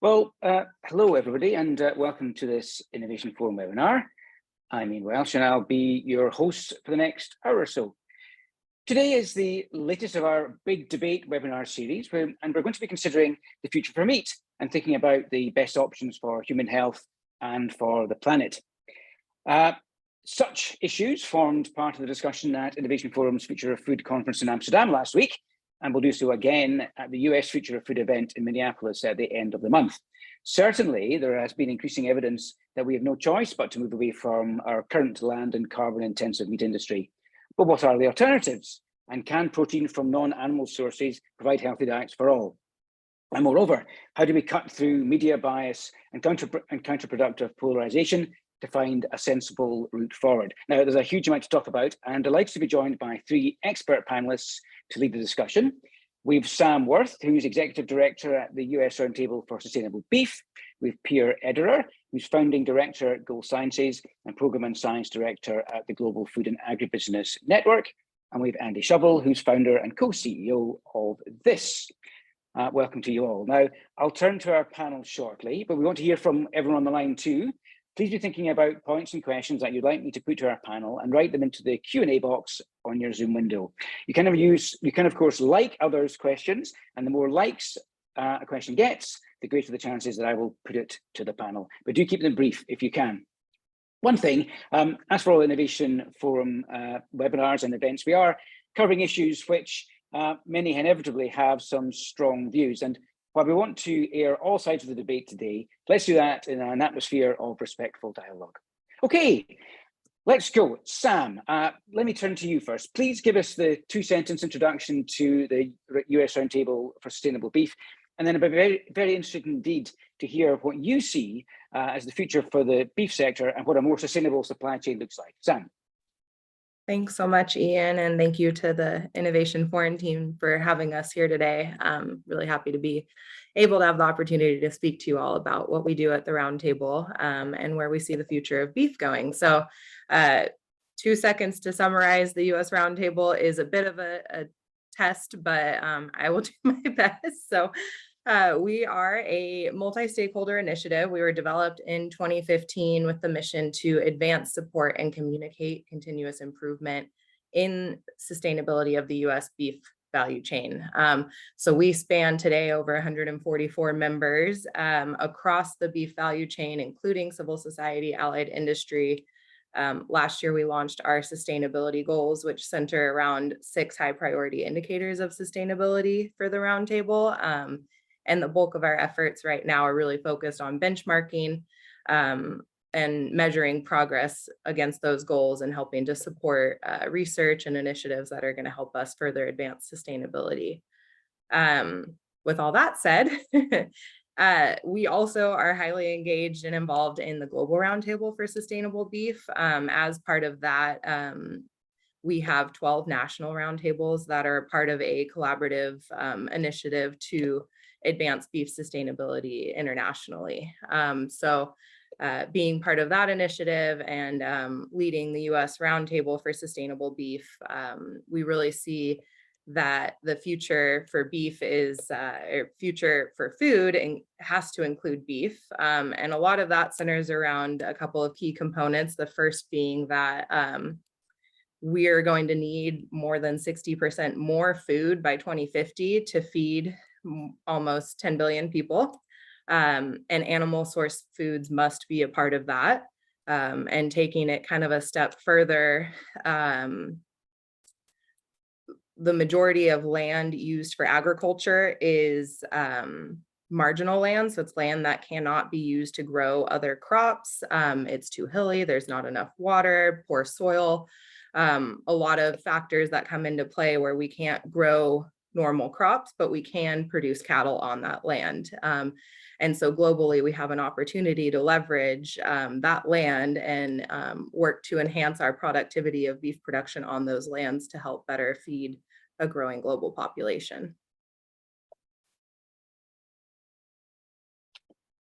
Hello everybody, and welcome to this Innovation Forum webinar. I'm Ian Welsh, and I'll be your host for the next hour or so. Today is the latest of our big debate webinar series, and we're going to be considering the future for meat and thinking about the best options for human health and for the planet. Such issues formed part of the discussion at Innovation Forum's Future of Food conference in Amsterdam last week, and we'll do so again at the US Future of Food event in Minneapolis at the end of the month. Certainly, there has been increasing evidence that we have no choice but to move away from our current land and carbon-intensive meat industry. But what are the alternatives? And can protein from non-animal sources provide healthy diets for all? And moreover, how do we cut through media bias and counterproductive polarisation to find a sensible route forward? Now, there's a huge amount to talk about, and I'm delighted to be joined by three expert panelists to lead the discussion. We've Sam Worth, who's Executive Director at the US Roundtable for Sustainable Beef. We've Pierre Ederer, who's Founding Director at Goal Sciences and Programme and Science Director at the Global Food and Agribusiness Network. And we've Andy Shovel, who's Founder and Co-CEO of This. Welcome to you all. Now, I'll turn to our panel shortly, but we want to hear from everyone on the line too. Please be thinking about points and questions that you'd like me to put to our panel and write them into the Q&A box on your Zoom window. You can of course like others' questions, and the more likes a question gets, the greater the chances that I will put it to the panel. But do keep them brief if you can. One thing, as for all Innovation Forum webinars and events, we are covering issues which many inevitably have some strong views. And while we want to air all sides of the debate today, let's do that in an atmosphere of respectful dialogue. Okay, let's go. Sam, let me turn to you first. Please give us the two-sentence introduction to the US Roundtable for Sustainable Beef. And then I'd be very, very interested indeed to hear what you see as the future for the beef sector and what a more sustainable supply chain looks like. Sam. Thanks so much, Ian, and thank you to the Innovation Forum team for having us here today. I'm really happy to be able to have the opportunity to speak to you all about what we do at the Roundtable and where we see the future of beef going. So 2 seconds to summarize, the US Roundtable is a bit of a test, but I will do my best. So we are a multi-stakeholder initiative. We were developed in 2015 with the mission to advance, support, and communicate continuous improvement in sustainability of the US beef value chain. So we span today over 144 members across the beef value chain, including civil society, allied industry. Last year, we launched our sustainability goals, which center around 6 high priority indicators of sustainability for the Roundtable. And the bulk of our efforts right now are really focused on benchmarking and measuring progress against those goals and helping to support research and initiatives that are going to help us further advance sustainability. With all that said, we also are highly engaged and involved in the Global Roundtable for Sustainable Beef. As part of that, we have 12 national roundtables that are part of a collaborative initiative to advance beef sustainability internationally. Being part of that initiative and leading the US Roundtable for Sustainable Beef, we really see that the future for beef is, or future for food and has to include beef. And a lot of that centers around a couple of key components. The first being that we're going to need more than 60% more food by 2050 to feed almost 10 billion people. And animal source foods must be a part of that. And taking it kind of a step further, the majority of land used for agriculture is marginal land. So it's land that cannot be used to grow other crops. It's too hilly, there's not enough water, poor soil, a lot of factors that come into play where we can't grow normal crops, but we can produce cattle on that land. And so globally, we have an opportunity to leverage that land and work to enhance our productivity of beef production on those lands to help better feed a growing global population.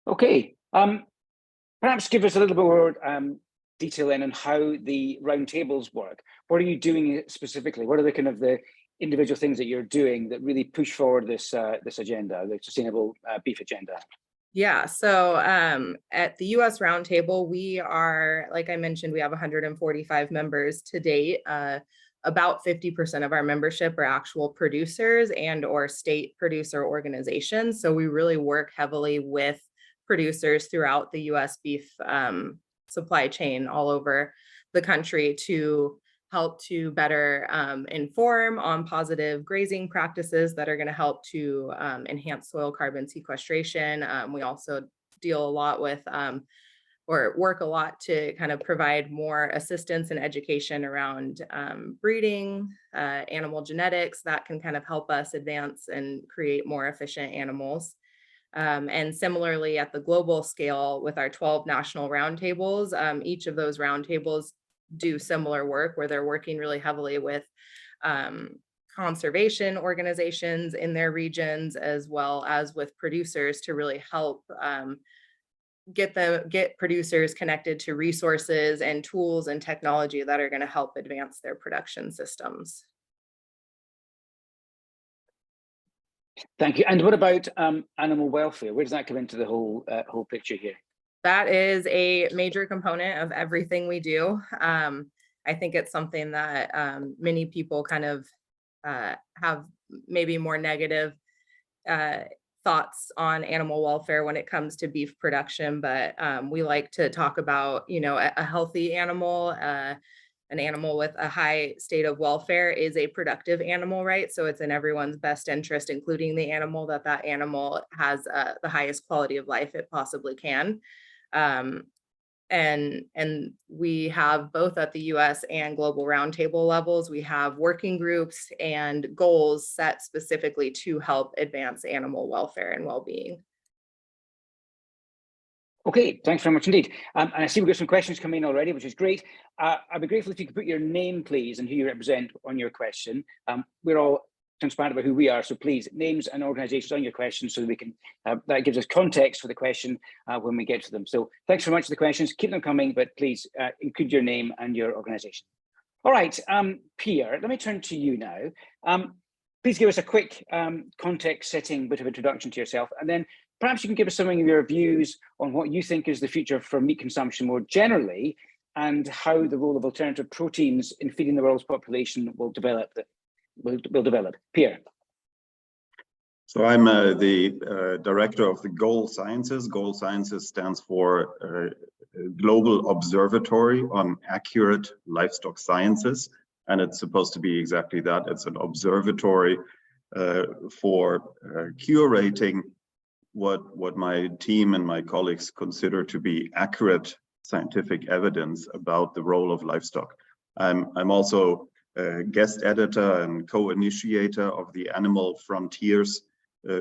Okay, perhaps give us a little bit more detail then on how the roundtables work. What are you doing specifically? What are the kind of the individual things that you're doing that really push forward this this agenda, the sustainable beef agenda? Yeah, so at the US Roundtable, we are, like I mentioned, we have 145 members to date. About 50% of our membership are actual producers and or state producer organizations. So we really work heavily with producers throughout the US beef supply chain all over the country to help to better inform on positive grazing practices that are going to help to enhance soil carbon sequestration. We also deal a lot with or work a lot to kind of provide more assistance and education around breeding, animal genetics that can kind of help us advance and create more efficient animals. And similarly, at the global scale with our 12 national roundtables, each of those roundtables do similar work where they're working really heavily with conservation organizations in their regions, as well as with producers to really help get producers connected to resources and tools and technology that are going to help advance their production systems. Thank you. And what about animal welfare? Where does that come into the whole picture here? That is a major component of everything we do. I think it's something that many people kind of have maybe more negative thoughts on animal welfare when it comes to beef production, but we like to talk about, you know, a healthy animal, an animal with a high state of welfare is a productive animal, right? So it's in everyone's best interest, including the animal, that that animal has the highest quality of life it possibly can. And we have both at the US and global roundtable levels, we have working groups and goals set specifically to help advance animal welfare and well-being. Okay, thanks very much indeed. And I see we've got some questions coming in already, which is great. I'd be grateful if you could put your name, please, and who you represent on your question. We're all transparent about who we are, so please, names and organizations on your questions so that we can, that gives us context for the question when we get to them. So thanks very much for the questions. Keep them coming, but please include your name and your organization. All right, Pierre, let me turn to you now. Please give us a quick context-setting bit of introduction to yourself, and then perhaps you can give us some of your views on what you think is the future for meat consumption more generally, and how the role of alternative proteins in feeding the world's population will develop. Pierre. So I'm the director of the Goal Sciences. Goal Sciences stands for Global Observatory on Accurate Livestock Sciences. And it's supposed to be exactly that. It's an observatory for curating what my team and my colleagues consider to be accurate scientific evidence about the role of livestock. I'm also a guest editor and co-initiator of the Animal Frontiers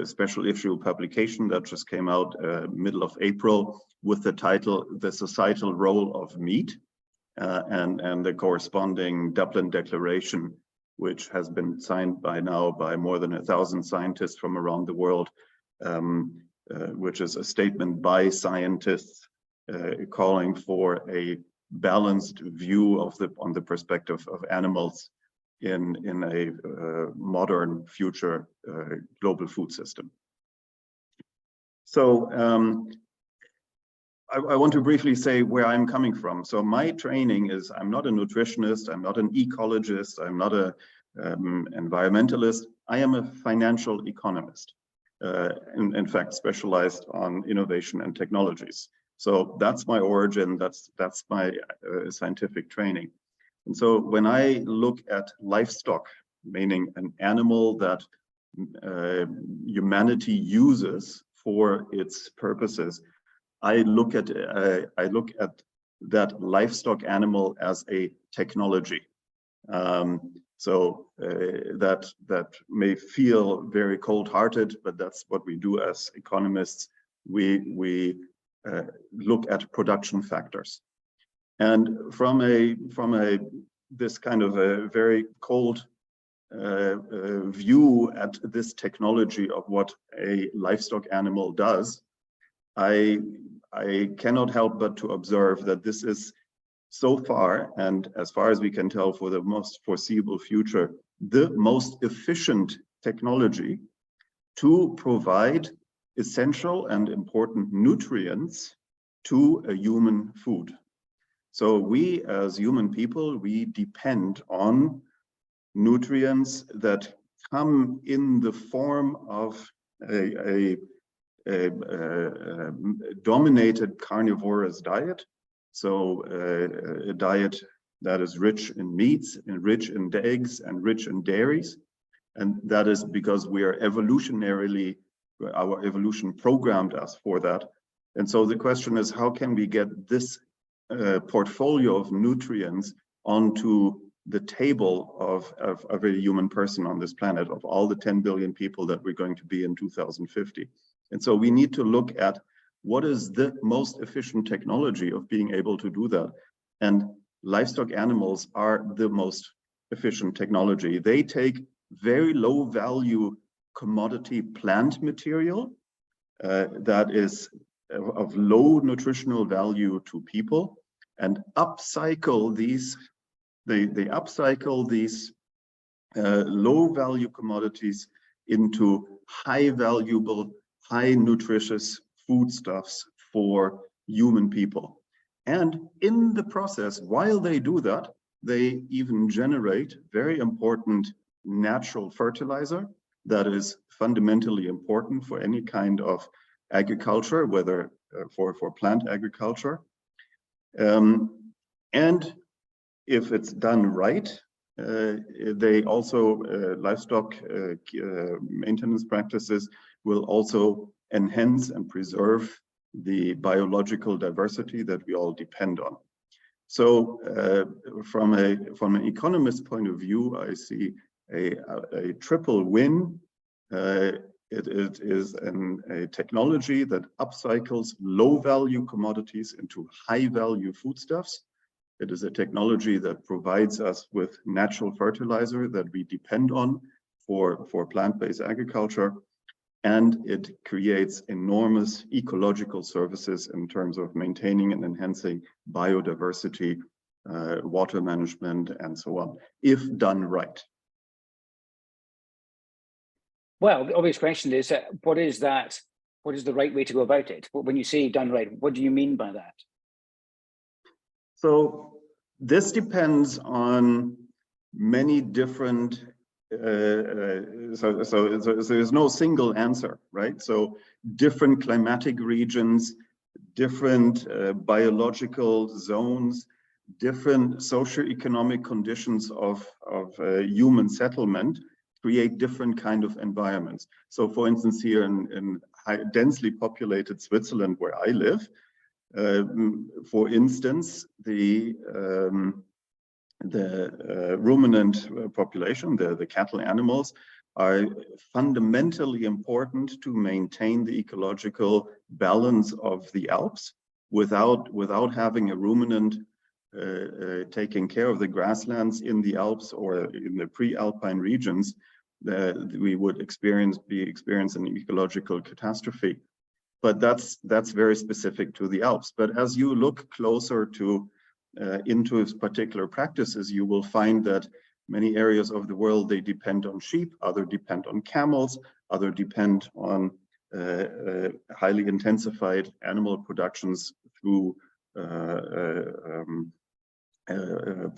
special issue publication that just came out middle of April with the title The Societal Role of Meat and the corresponding Dublin Declaration, which has been signed by now by more than 1,000 scientists from around the world, which is a statement by scientists calling for a balanced view of on the perspective of animals in a modern future global food system. So I want to briefly say where I'm coming from. So my training is, I'm not a nutritionist, I'm not an ecologist, I'm not a environmentalist, I am a financial economist. In fact, specialized on innovation and technologies. So that's my origin, that's my scientific training. And so when I look at livestock, meaning an animal that humanity uses for its purposes, I look at that livestock animal as a technology. So that may feel very cold-hearted, but that's what we do as economists. We look at production factors, and from this kind of a very cold view at this technology of what a livestock animal does, I cannot help but to observe that this is so far, and as far as we can tell for the most foreseeable future, the most efficient technology to provide essential and important nutrients to a human food. So we as human people, we depend on nutrients that come in the form of a dominated carnivorous diet. So a diet that is rich in meats and rich in eggs and rich in dairies. And that is because we are evolutionarily, our evolution programmed us for that. And so the question is, how can we get this portfolio of nutrients onto the table of every human person on this planet, of all the 10 billion people that we're going to be in 2050. And so we need to look at what is the most efficient technology of being able to do that. And livestock animals are the most efficient technology. They take very low value commodity plant material that is of low nutritional value to people, and upcycle these, they upcycle these low value commodities into high valuable, high nutritious foodstuffs for human people. And in the process, while they do that, they even generate very important natural fertilizer that is fundamentally important for any kind of agriculture, whether for plant agriculture. And if it's done right, they also, livestock maintenance practices will also enhance and preserve the biological diversity that we all depend on. So from an economist point of view, I see a triple win. It is a technology that upcycles low-value commodities into high-value foodstuffs. It is a technology that provides us with natural fertilizer that we depend on for plant-based agriculture. And it creates enormous ecological services in terms of maintaining and enhancing biodiversity, water management, and so on, if done right. Well, the obvious question is, what is that? What is the right way to go about it? When you say done right, what do you mean by that? So this depends on many different, so there's no single answer, right? So different climatic regions, different biological zones, different socioeconomic conditions of human settlement create different kind of environments. So for instance, here in densely populated Switzerland, where I live, for instance, the ruminant population, the cattle animals, are fundamentally important to maintain the ecological balance of the Alps. Without having a ruminant taking care of the grasslands in the Alps or in the pre-alpine regions, we would be experiencing an ecological catastrophe. But that's very specific to the Alps. But as you look closer to into its particular practices, you will find that many areas of the world, they depend on sheep, other depend on camels, other depend on highly intensified animal productions through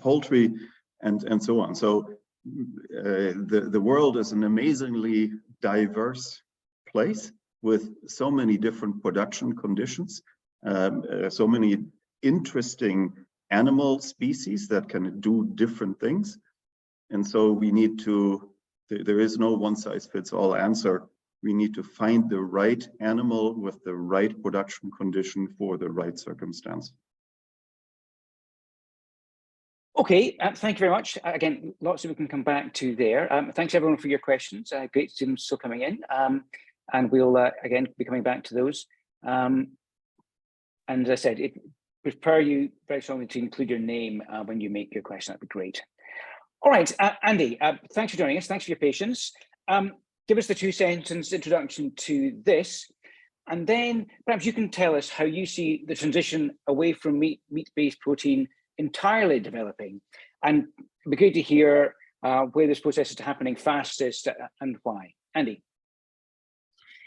poultry and so on. So the world is an amazingly diverse place with so many different production conditions, so many interesting animal species that can do different things. And so we need to, there is no one size fits all answer. We need to find the right animal with the right production condition for the right circumstance. Okay, thank you very much. Again, lots of we can come back to there. Thanks everyone for your questions. Great to see them still coming in. And we'll, again, be coming back to those. And as I said, prefer you very strongly to include your name when you make your question. That'd be great. All right, Andy, thanks for joining us. Thanks for your patience. Give us the 2-sentence introduction to this, and then perhaps you can tell us how you see the transition away from meat-based protein entirely developing, and it'd be great to hear where this process is happening fastest and why. Andy.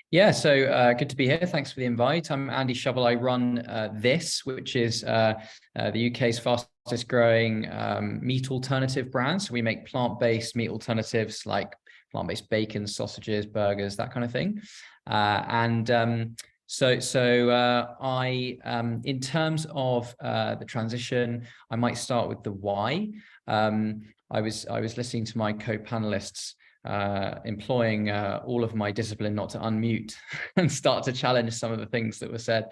Yeah, so good to be here. Thanks for the invite. I'm Andy Shovel. I run This, which is the UK's fastest growing meat alternative brand. So we make plant-based meat alternatives like plant-based bacon, sausages, burgers, that kind of thing. In terms of the transition, I might start with the why. I was listening to my co-panelists employing all of my discipline not to unmute and start to challenge some of the things that were said.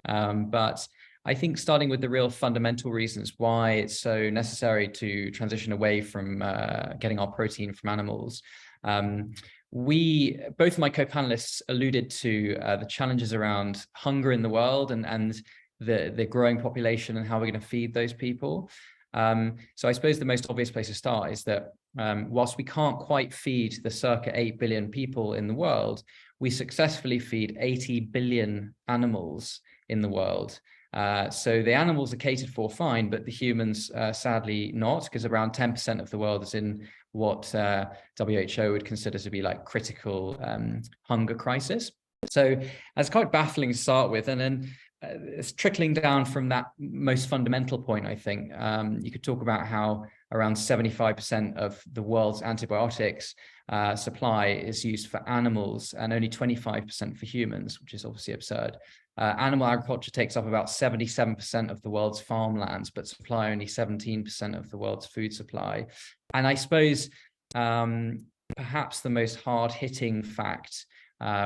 But I think starting with the real fundamental reasons why it's so necessary to transition away from getting our protein from animals. Both of my co-panelists alluded to the challenges around hunger in the world and the growing population and how we're going to feed those people. So I suppose the most obvious place to start is that whilst we can't quite feed the circa 8 billion people in the world, we successfully feed 80 billion animals in the world. So the animals are catered for fine, but the humans sadly not, because around 10% of the world is in what WHO would consider to be like critical hunger crisis. So that's quite baffling to start with. And then it's trickling down from that most fundamental point, I think. You could talk about how around 75% of the world's antibiotics supply is used for animals and only 25% for humans, which is obviously absurd. Animal agriculture takes up about 77% of the world's farmlands, but supply only 17% of the world's food supply. And I suppose perhaps the most hard-hitting fact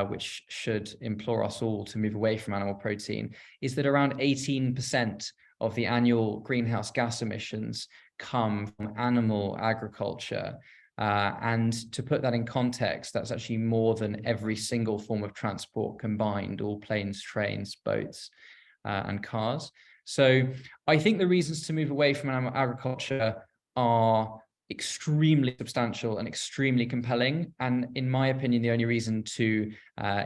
which should implore us all to move away from animal protein, is that around 18% of the annual greenhouse gas emissions come from animal agriculture. And to put that in context, that's actually more than every single form of transport combined, all planes, trains, boats, and cars. So I think the reasons to move away from animal agriculture are extremely substantial and extremely compelling. And in my opinion, the only reason to,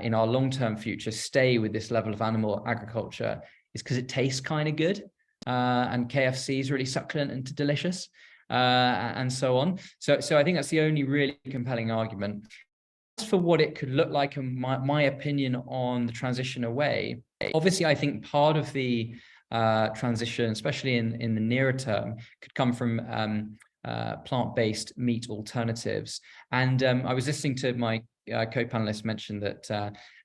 in our long-term future, stay with this level of animal agriculture is because it tastes kind of good. And KFC is really succulent and delicious, and so on. So I think that's the only really compelling argument. As for what it could look like, and my opinion on the transition away, obviously, I think part of the transition, especially in the nearer term, could come from plant-based meat alternatives. And I was listening to my co-panelists mention that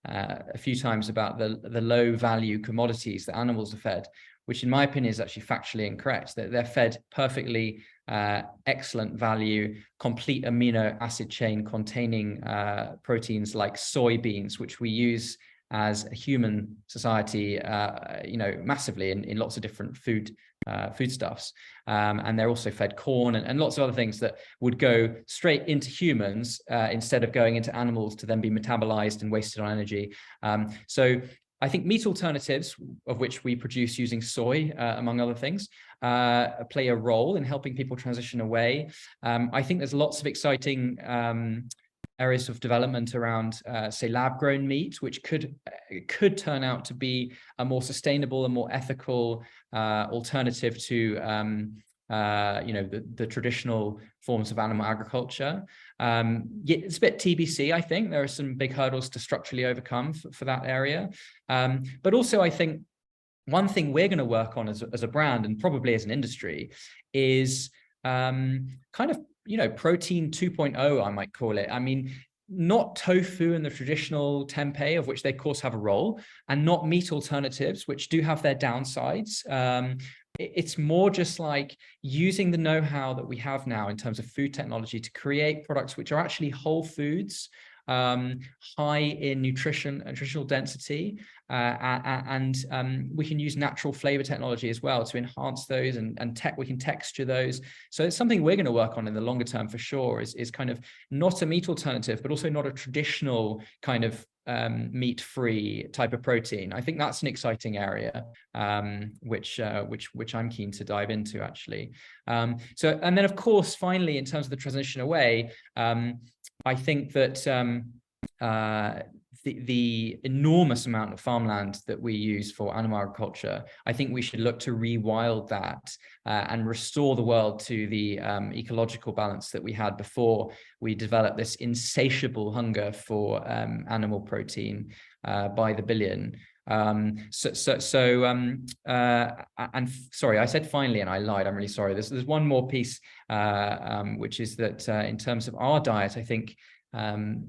a few times about the low value commodities that animals are fed, which in my opinion is actually factually incorrect. That they're fed perfectly excellent value, complete amino acid chain containing proteins like soybeans, which we use as a human society, massively in lots of different foodstuffs. And they're also fed corn and lots of other things that would go straight into humans instead of going into animals to then be metabolized and wasted on energy. So I think meat alternatives, of which we produce using soy, among other things, play a role in helping people transition away. I think there's lots of exciting areas of development around, say, lab-grown meat, which could turn out to be a more sustainable and more ethical alternative to the traditional forms of animal agriculture. It's a bit TBC, I think. There are some big hurdles to structurally overcome for that area. But also, I think one thing we're going to work on as a brand and probably as an industry is kind of, protein 2.0, I might call it. I mean, not tofu and the traditional tempeh, of which they of course have a role, and not meat alternatives, which do have their downsides. It's more just like using the know-how that we have now in terms of food technology to create products which are actually whole foods, high in nutritional density, and we can use natural flavor technology as well to enhance those, and we can texture those. So it's something we're going to work on in the longer term for sure, is kind of not a meat alternative, but also not a traditional kind of meat-free type of protein. I think that's an exciting area, which I'm keen to dive into, actually. And then of course, finally, in terms of the transition away, I think that the enormous amount of farmland that we use for animal agriculture, I think we should look to rewild that and restore the world to the ecological balance that we had before we developed this insatiable hunger for animal protein by the billion. And sorry, I said finally, and I lied. I'm really sorry. There's one more piece, which is that in terms of our diet, I think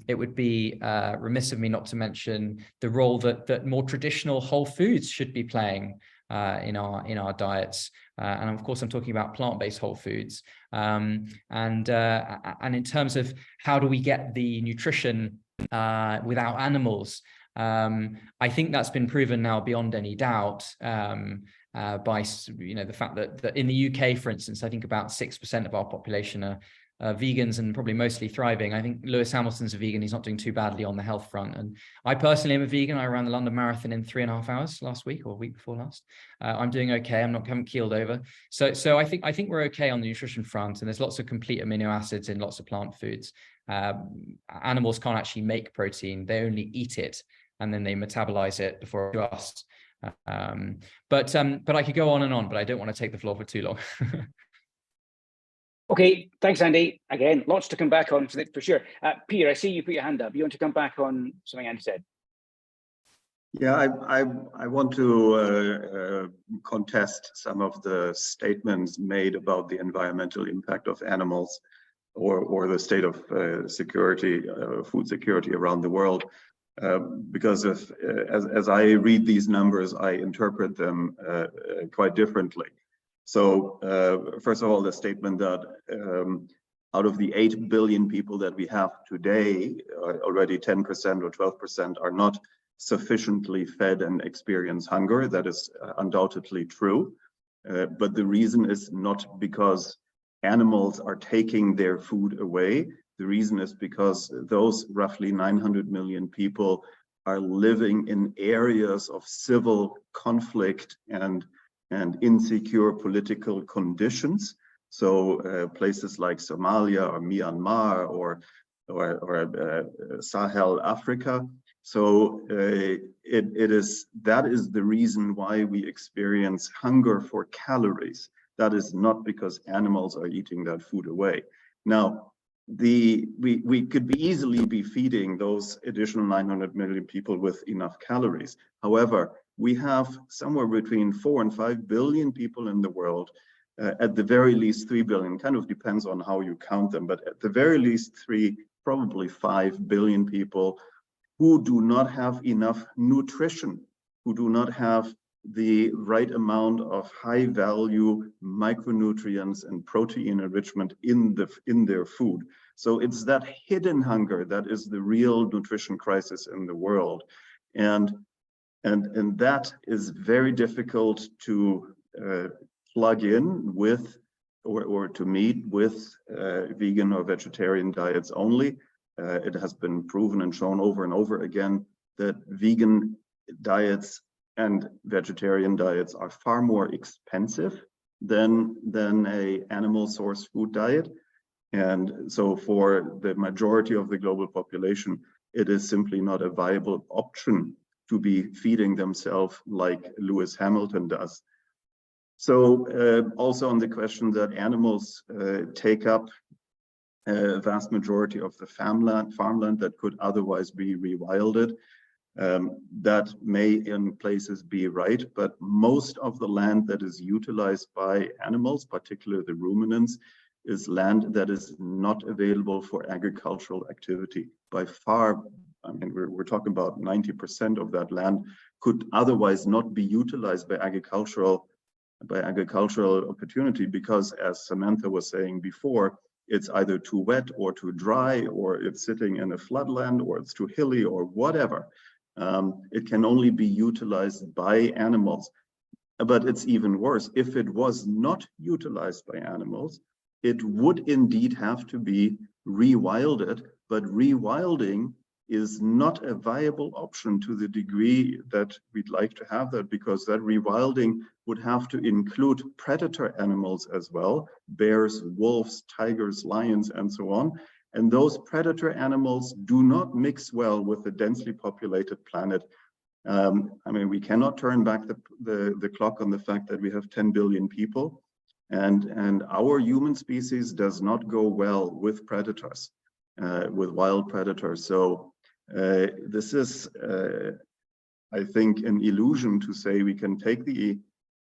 it would be remiss of me not to mention the role that more traditional whole foods should be playing in our diets, and of course I'm talking about plant-based whole foods. And in terms of how do we get the nutrition without animals, I think that's been proven now beyond any doubt by the fact that in the UK, for instance, I think about 6% of our population are vegans, and probably mostly thriving. I think Lewis Hamilton's a vegan. He's not doing too badly on the health front. And I personally am a vegan. I ran the London Marathon in 3.5 hours last week, or week before last. I'm doing okay. Haven't keeled over. So I think we're okay on the nutrition front. And there's lots of complete amino acids in lots of plant foods. Animals can't actually make protein. They only eat it, and then they metabolize it before to us. But I could go on and on, but I don't want to take the floor for too long. Okay, thanks, Andy. Again, lots to come back on for sure. Peter, I see you put your hand up. You want to come back on something Andy said? Yeah, I want to contest some of the statements made about the environmental impact of animals or the state of security, food security around the world. Because as I read these numbers, I interpret them quite differently. So first of all, the statement that out of the 8 billion people that we have today, already 10% or 12% are not sufficiently fed and experience hunger. That is undoubtedly true. But the reason is not because animals are taking their food away. The reason is because those roughly 900 million people are living in areas of civil conflict and insecure political conditions. So places like Somalia or Myanmar or Sahel Africa. So that is the reason why we experience hunger for calories. That is not because animals are eating that food away. Now, we could easily be feeding those additional 900 million people with enough calories. However, we have somewhere between 4 and 5 billion people in the world, at the very least 3 billion, kind of depends on how you count them, but at the very least 3, probably 5 billion people who do not have enough nutrition, who do not have the right amount of high value micronutrients and protein enrichment in their food. So it's that hidden hunger that is the real nutrition crisis in the world. And that is very difficult to plug in with or to meet with vegan or vegetarian diets only. It has been proven and shown over and over again that vegan diets and vegetarian diets are far more expensive than a animal source food diet. And so for the majority of the global population, it is simply not a viable option to be feeding themselves like Lewis Hamilton does. So also on the question that animals take up a vast majority of the farmland that could otherwise be rewilded, that may in places be right, but most of the land that is utilized by animals, particularly the ruminants, is land that is not available for agricultural activity. By far, I mean, we're talking about 90% of that land could otherwise not be utilized by agricultural opportunity, because as Samantha was saying before, it's either too wet or too dry, or it's sitting in a floodland, or it's too hilly, or whatever. It can only be utilized by animals. But it's even worse. If it was not utilized by animals, it would indeed have to be rewilded, but rewilding is not a viable option to the degree that we'd like to have that, because that rewilding would have to include predator animals as well, bears, wolves, tigers, lions, and so on. And those predator animals do not mix well with the densely populated planet. I mean, we cannot turn back the clock on the fact that we have 10 billion people, and our human species does not go well with predators, with wild predators. So this is, I think, an illusion to say we can take the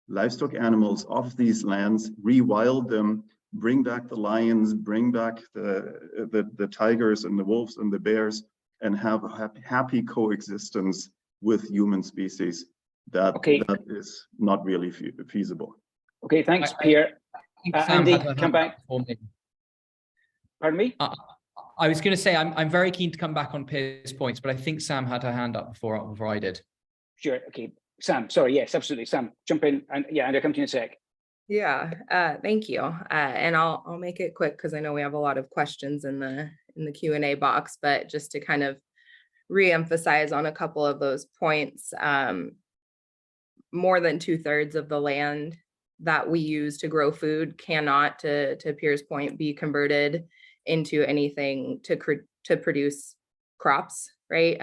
livestock animals off these lands, rewild them, bring back the lions, bring back the tigers and the wolves and the bears, and have a happy coexistence with human species. That is not really feasible. Okay, thanks, Pierre. Andy, come back. Pardon me? I was going to say I'm very keen to come back on Pierre's points, but I think Sam had her hand up before I did. Sure. Okay, Sam. Sorry. Yes, absolutely. Sam, jump in, and yeah, and I'll come to you in a sec. Yeah, thank you. And I'll make it quick because I know we have a lot of questions in the Q&A box, but just to kind of re-emphasize on a couple of those points, more than 2/3 of the land that we use to grow food cannot, to Pierre's point, be converted into anything to produce crops, right?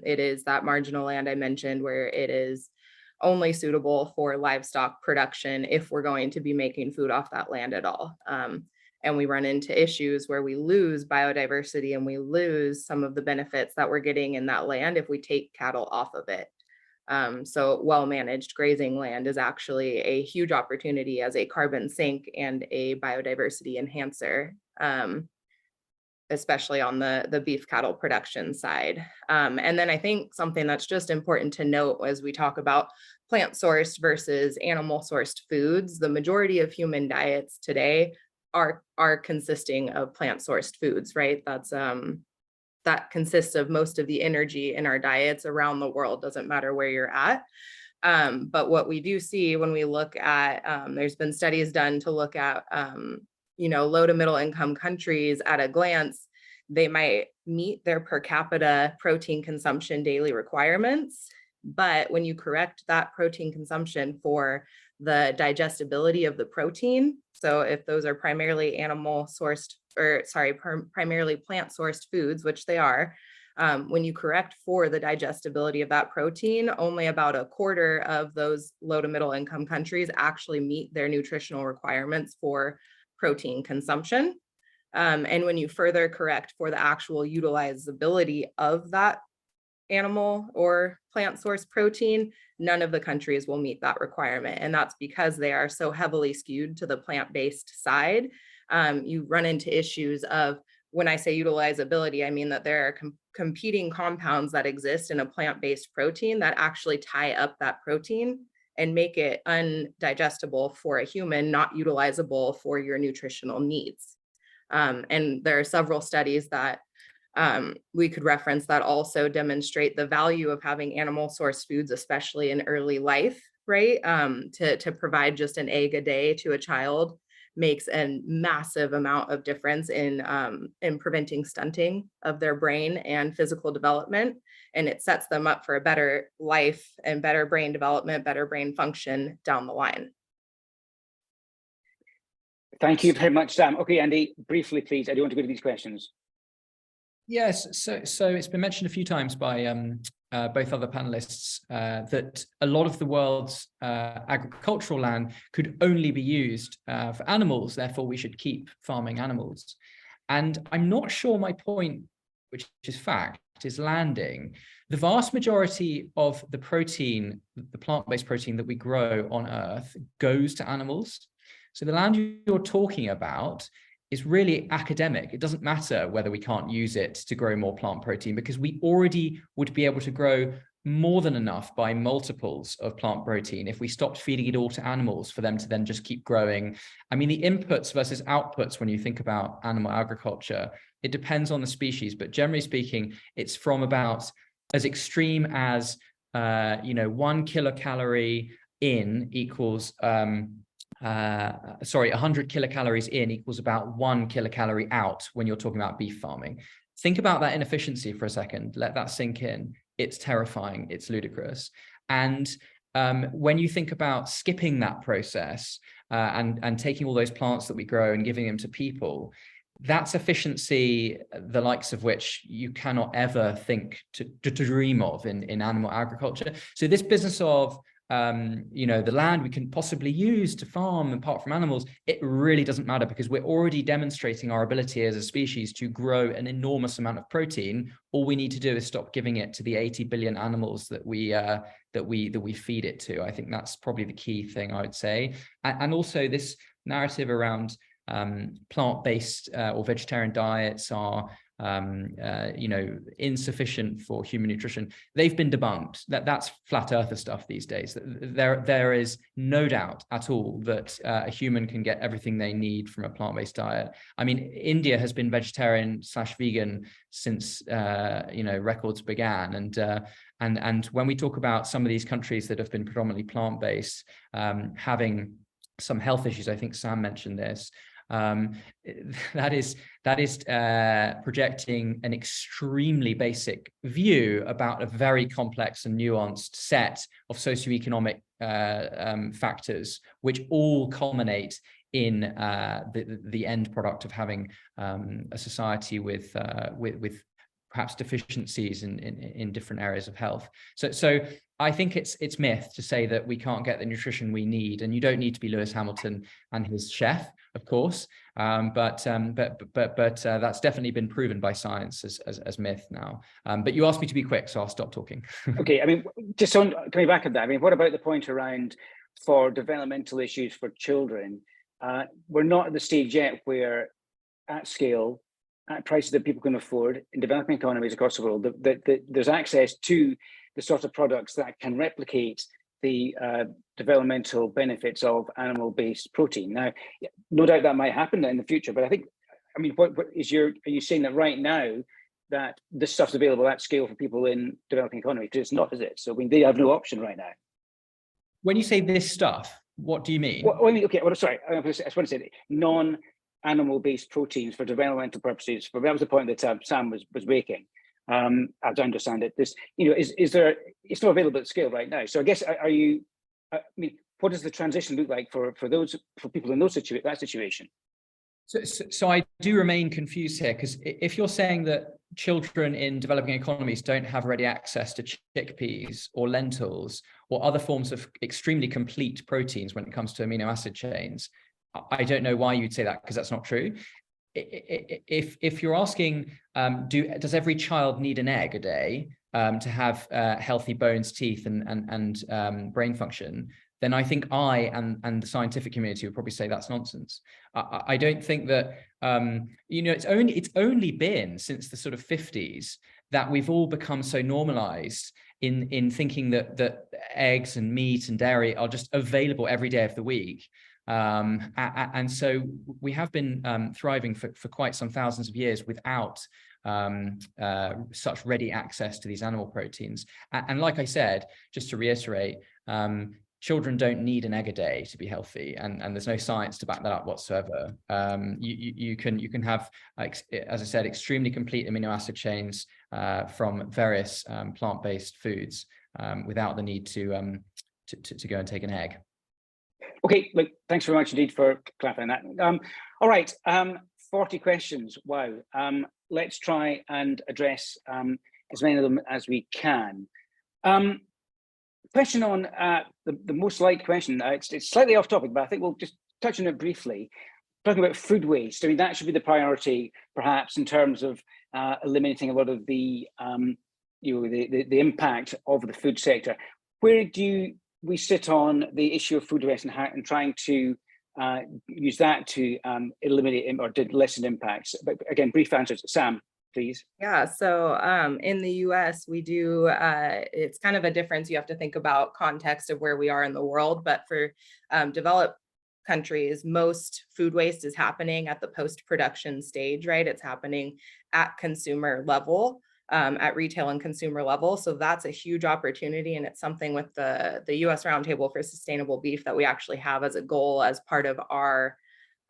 It is that marginal land I mentioned where it is only suitable for livestock production if we're going to be making food off that land at all. And we run into issues where we lose biodiversity and we lose some of the benefits that we're getting in that land if we take cattle off of it. So well-managed grazing land is actually a huge opportunity as a carbon sink and a biodiversity enhancer, especially on the beef cattle production side. And then I think something that's just important to note as we talk about plant-sourced versus animal-sourced foods, the majority of human diets today are consisting of plant-sourced foods, right? That's that consists of most of the energy in our diets around the world, doesn't matter where you're at. But what we do see when we look at, there's been studies done to look at, low to middle income countries at a glance, they might meet their per capita protein consumption daily requirements. But when you correct that protein consumption for the digestibility of the protein, so if those are primarily primarily plant-sourced foods, which they are, when you correct for the digestibility of that protein, only about 1/4 of those low to middle income countries actually meet their nutritional requirements for protein consumption. And when you further correct for the actual utilizability of that animal or plant source protein, none of the countries will meet that requirement. And that's because they are so heavily skewed to the plant-based side. You run into issues of, when I say utilizability, I mean that there are competing compounds that exist in a plant-based protein that actually tie up that protein and make it undigestible for a human, not utilizable for your nutritional needs. And there are several studies that we could reference that also demonstrate the value of having animal source foods, especially in early life, right? To provide just an egg a day to a child makes a massive amount of difference in preventing stunting of their brain and physical development. And it sets them up for a better life and better brain development, better brain function down the line. Thank you very much, Sam. Okay, Andy, briefly, please. I do want to go to these questions. Yes, so it's been mentioned a few times by both other panelists that a lot of the world's agricultural land could only be used for animals, therefore we should keep farming animals. And I'm not sure my point, which is fact, is landing. The vast majority of the protein, the plant-based protein that we grow on Earth, goes to animals. So the land you're talking about is really academic. It doesn't matter whether we can't use it to grow more plant protein, because we already would be able to grow more than enough by multiples of plant protein if we stopped feeding it all to animals for them to then just keep growing. I mean, the inputs versus outputs, when you think about animal agriculture, it depends on the species, but generally speaking, it's from about as extreme as 1 kilocalorie in equals 100 kilocalories in equals about 1 kilocalorie out when you're talking about beef farming. Think about that inefficiency for a second. Let that sink in. It's terrifying. It's ludicrous. And when you think about skipping that process and taking all those plants that we grow and giving them to people, that's efficiency, the likes of which you cannot ever think to dream of in animal agriculture. So this business of the land we can possibly use to farm apart from animals, it really doesn't matter, because we're already demonstrating our ability as a species to grow an enormous amount of protein. All we need to do is stop giving it to the 80 billion animals that we feed it to. I think that's probably the key thing, I would say. And also this narrative around plant-based or vegetarian diets are insufficient for human nutrition. They've been debunked. That's flat earther stuff these days. There is no doubt at all that a human can get everything they need from a plant-based diet. I mean, India has been vegetarian/vegan since records began, and when we talk about some of these countries that have been predominantly plant-based having some health issues, I think Sam mentioned this. That is projecting an extremely basic view about a very complex and nuanced set of socioeconomic factors, which all culminate in the end product of having a society with perhaps deficiencies in different areas of health. So I think it's myth to say that we can't get the nutrition we need, and you don't need to be Lewis Hamilton and his chef, of course, but that's definitely been proven by science as myth now. But you asked me to be quick, so I'll stop talking. Okay, I mean, just on coming back on that, I mean, what about the point around for developmental issues for children? We're not at the stage yet where, at scale, at prices that people can afford in developing economies across the world, that there's access to the sort of products that can replicate the developmental benefits of animal-based protein. Now, no doubt that might happen in the future, but I think, I mean, are you saying that right now that this stuff's available at scale for people in developing economies? Because it's not, is it? So I mean, they have no option right now. When you say this stuff, what do you mean? Well, I mean, okay, well, sorry, I just want to say non-animal-based proteins for developmental purposes. But that was the point that Sam was making. As I understand it, this, is there? It's not available at scale right now. So I guess, are you? I mean, what does the transition look like for people in that situation? So I do remain confused here, because if you're saying that children in developing economies don't have ready access to chickpeas or lentils or other forms of extremely complete proteins when it comes to amino acid chains, I don't know why you'd say that, because that's not true. If you're asking, does every child need an egg a day to have healthy bones, teeth, and brain function, then I think and the scientific community would probably say that's nonsense. I don't think that it's only been since the sort of 50s that we've all become so normalized in thinking that eggs and meat and dairy are just available every day of the week. And so we have been thriving for quite some thousands of years without such ready access to these animal proteins. And like I said, just to reiterate, children don't need an egg a day to be healthy, and there's no science to back that up whatsoever. You can have, as I said, extremely complete amino acid chains from various plant-based foods without the need to go and take an egg. Okay, look, thanks very much indeed for clarifying that. All right, 40 questions. Wow. Let's try and address as many of them as we can. Question on the most liked question. It's slightly off topic, but I think we'll just touch on it briefly. Talking about food waste. I mean, that should be the priority, perhaps, in terms of eliminating a lot of the the impact of the food sector. Where do we sit on the issue of food waste and trying to use that to eliminate or lessen impacts? But again, brief answers. Sam, please. Yeah, so in the US, we do, it's kind of a difference. You have to think about context of where we are in the world, but for developed countries, most food waste is happening at the post-production stage, right? It's happening at consumer level. At retail and consumer level. So that's a huge opportunity. And it's something with the US Roundtable for Sustainable Beef that we actually have as a goal as part of our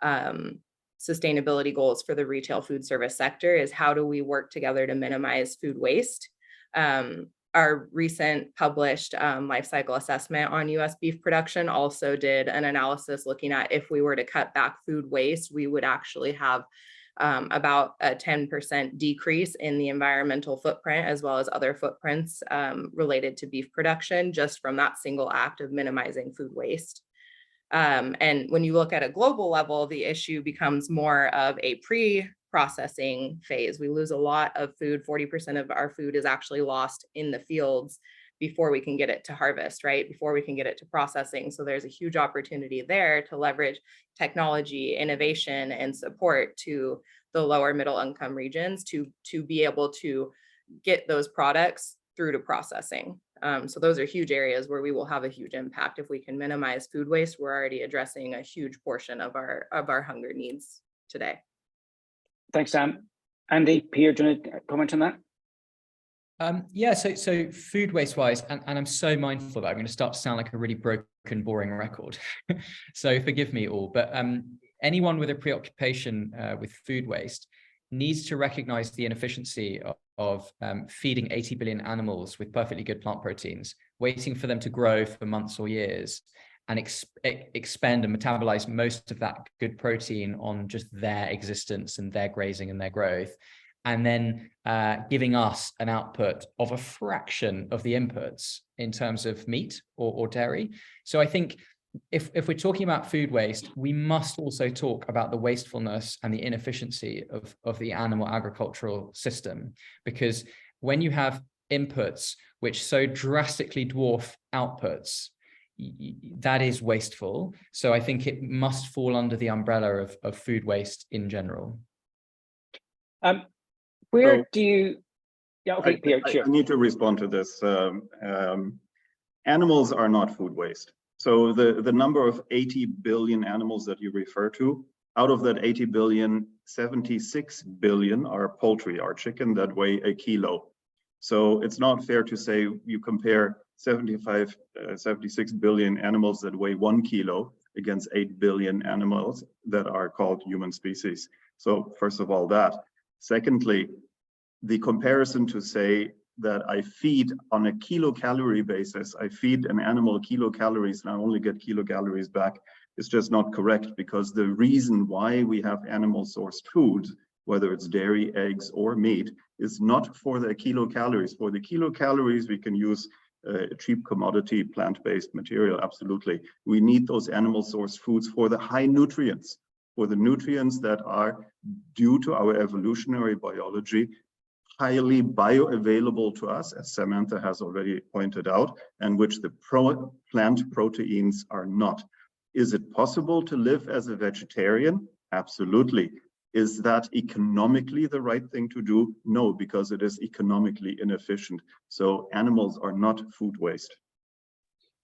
sustainability goals for the retail food service sector, is how do we work together to minimize food waste? Our recent published life cycle assessment on US beef production also did an analysis looking at if we were to cut back food waste, we would actually have about a 10% decrease in the environmental footprint, as well as other footprints related to beef production, just from that single act of minimizing food waste. And when you look at a global level, the issue becomes more of a pre-processing phase. We lose a lot of food. 40% of our food is actually lost in the fields before we can get it to harvest, right? Before we can get it to processing. So there's a huge opportunity there to leverage technology, innovation, and support to the lower middle income regions to be able to get those products through to processing. So those are huge areas where we will have a huge impact. If we can minimize food waste, we're already addressing a huge portion of our hunger needs today. Thanks, Sam. Andy, Pierre, do you want to comment on that? Yeah, so food waste wise, and I'm so mindful that I'm going to start to sound like a really broken, boring record. So forgive me all, but anyone with a preoccupation with food waste needs to recognize the inefficiency of feeding 80 billion animals with perfectly good plant proteins, waiting for them to grow for months or years, and expend and metabolize most of that good protein on just their existence and their grazing and their growth, and then giving us an output of a fraction of the inputs in terms of meat or dairy. So I think if we're talking about food waste, we must also talk about the wastefulness and the inefficiency of the animal agricultural system, because when you have inputs which so drastically dwarf outputs, that is wasteful. So I think it must fall under the umbrella of food waste in general. Where do you, yeah, okay, Pierre, sure. I need to respond to this. Animals are not food waste. So the number of 80 billion animals that you refer to, out of that 80 billion, 76 billion are poultry, are chicken that weigh a kilo. So it's not fair to say you compare 76 billion animals that weigh 1 kilo against 8 billion animals that are called human species. So first of all, that. Secondly, the comparison to say that I feed on a kilocalorie basis, I feed an animal kilocalories and I only get kilocalories back, is just not correct, because the reason why we have animal sourced food, whether it's dairy, eggs, or meat, is not for the kilocalories. For the kilocalories, we can use a cheap commodity plant-based material, absolutely. We need those animal sourced foods for the high nutrients, for the nutrients that are, due to our evolutionary biology, highly bioavailable to us, as Samantha has already pointed out, and which the plant proteins are not. Is it possible to live as a vegetarian? Absolutely. Is that economically the right thing to do? No, because it is economically inefficient. So animals are not food waste.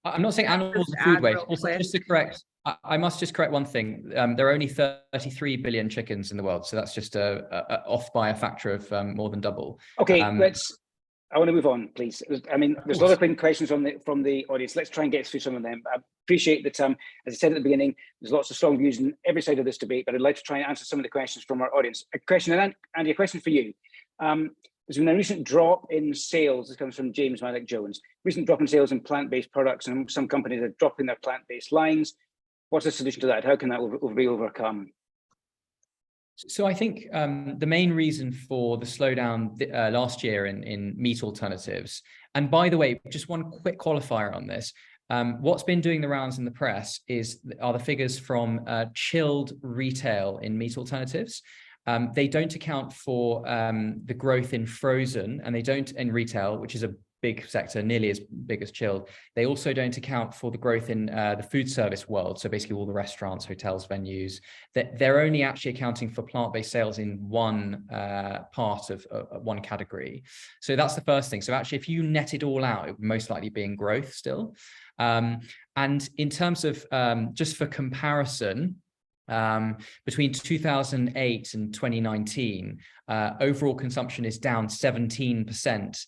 I'm not saying animals are food waste. Also, just to correct, I must just correct one thing. There are only 33 billion chickens in the world, so that's just off by a factor of more than double. Okay, I want to move on, please. I mean, there's a lot of questions from the audience. Let's try and get through some of them. I appreciate that, as I said at the beginning, there's lots of strong views in every side of this debate, but I'd like to try and answer some of the questions from our audience. A question, and Andy, a question for you. There's been a recent drop in sales. This comes from James Malik Jones. Recent drop in sales in plant-based products, and some companies are dropping their plant-based lines. What's the solution to that? How can that be overcome? So I think the main reason for the slowdown last year in meat alternatives, and by the way, just one quick qualifier on this, what's been doing the rounds in the press are the figures from chilled retail in meat alternatives. They don't account for the growth in frozen, and they don't in retail, which is a big sector, nearly as big as chilled. They also don't account for the growth in the food service world. So basically all the restaurants, hotels, venues, they're only actually accounting for plant-based sales in one part of one category. So that's the first thing. So actually, if you net it all out, it would most likely be in growth still. And in terms of, just for comparison, between 2008 and 2019, overall consumption is down 17%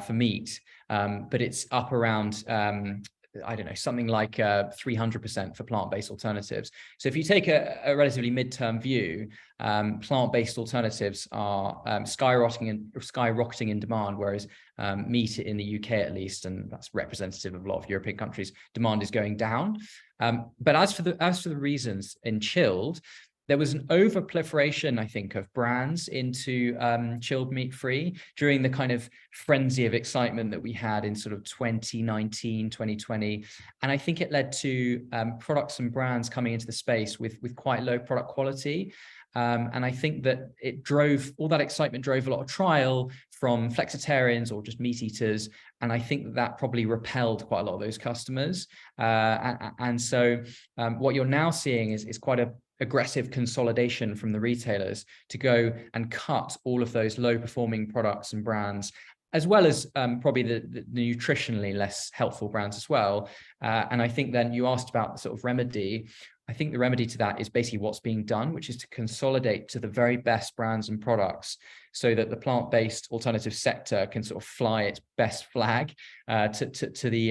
for meat, but it's up around, I don't know, something like 300% for plant-based alternatives. So if you take a relatively midterm view, plant-based alternatives are skyrocketing in demand, whereas meat in the UK at least, and that's representative of a lot of European countries, demand is going down. But as for the reasons in chilled, there was an over proliferation, I think, of brands into chilled meat free during the kind of frenzy of excitement that we had in sort of 2019, 2020. And I think it led to products and brands coming into the space with quite low product quality. And I think that all that excitement drove a lot of trial from flexitarians or just meat eaters. And I think that probably repelled quite a lot of those customers. And so what you're now seeing is quite a aggressive consolidation from the retailers to go and cut all of those low performing products and brands, as well as probably the nutritionally less helpful brands as well. And I think then you asked about the sort of remedy. I think the remedy to that is basically what's being done, which is to consolidate to the very best brands and products so that the plant-based alternative sector can sort of fly its best flag to the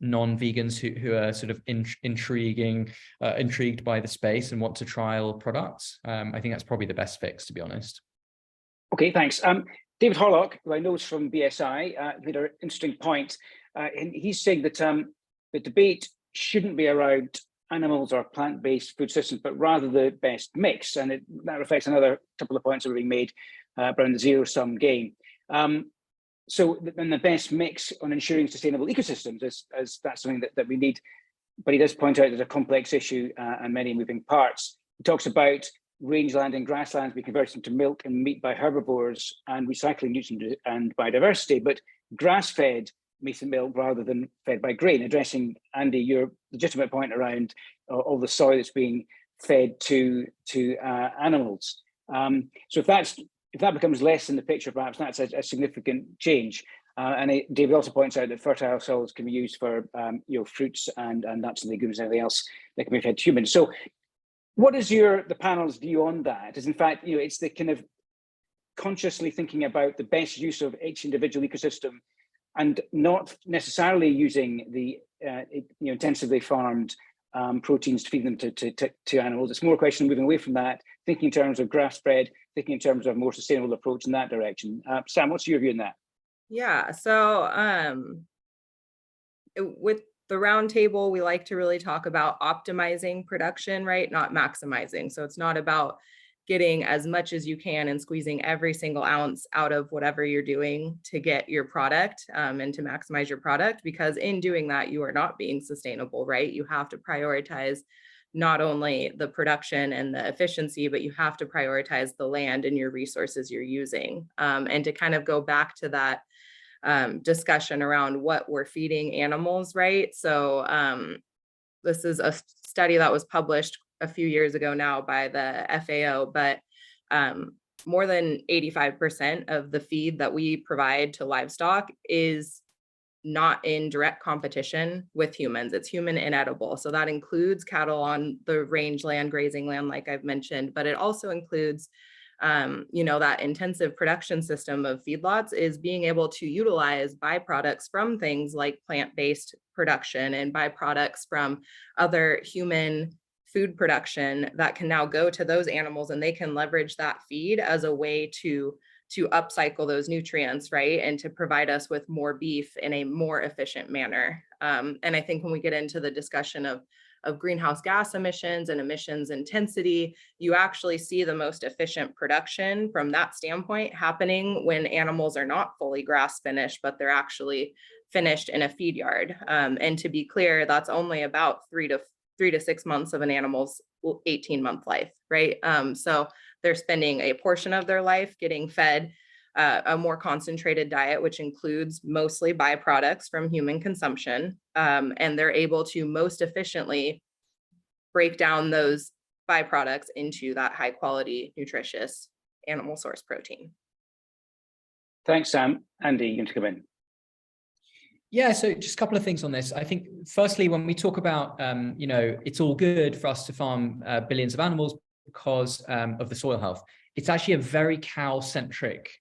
non-vegans who are sort of intrigued by the space and want to trial products. I think that's probably the best fix, to be honest. Okay, thanks. David Horlock, who I know is from BSI, made an interesting point. And he's saying that the debate shouldn't be around animals or plant-based food systems, but rather the best mix. And that reflects another couple of points that were being made around the zero-sum game. So then the best mix on ensuring sustainable ecosystems as that's something that we need. But he does point out there's a complex issue and many moving parts. He talks about rangeland and grasslands being converted into milk and meat by herbivores and recycling nutrients and biodiversity, but grass-fed meat and milk rather than fed by grain, addressing, Andy, your legitimate point around all the soy that's being fed to animals. So if that becomes less in the picture, perhaps that's a significant change. And David also points out that fertile soils can be used for fruits and nuts and legumes and everything else that can be fed to humans. So what is the panel's view on that? Is in fact, it's the kind of consciously thinking about the best use of each individual ecosystem and not necessarily using the intensively farmed proteins to feed them to animals. It's more a question of moving away from that, thinking in terms of grass-fed, thinking in terms of a more sustainable approach in that direction. Sam, what's your view on that? Yeah, so with the roundtable, we like to really talk about optimizing production, right? Not maximizing. So it's not about getting as much as you can and squeezing every single ounce out of whatever you're doing to get your product and to maximize your product, because in doing that, you are not being sustainable, right? You have to prioritize not only the production and the efficiency, but you have to prioritize the land and your resources you're using. And to kind of go back to that discussion around what we're feeding animals, right? So this is a study that was published a few years ago now by the FAO, but more than 85% of the feed that we provide to livestock is not in direct competition with humans. It's human inedible. So that includes cattle on the rangeland, grazing land, like I've mentioned, but it also includes that intensive production system of feedlots is being able to utilize byproducts from things like plant-based production and byproducts from other human food production that can now go to those animals, and they can leverage that feed as a way to upcycle those nutrients, right? And to provide us with more beef in a more efficient manner. And I think when we get into the discussion of greenhouse gas emissions and emissions intensity, you actually see the most efficient production from that standpoint happening when animals are not fully grass finished, but they're actually finished in a feed yard. And to be clear, that's only about 3 to 6 months of an animal's 18-month life, right? So they're spending a portion of their life getting fed a more concentrated diet, which includes mostly byproducts from human consumption. And they're able to most efficiently break down those byproducts into that high quality, nutritious animal source protein. Thanks, Sam. Andy, you're going to come in. Yeah, so just a couple of things on this. I think, firstly, when we talk about, it's all good for us to farm billions of animals because of the soil health, it's actually a very cow-centric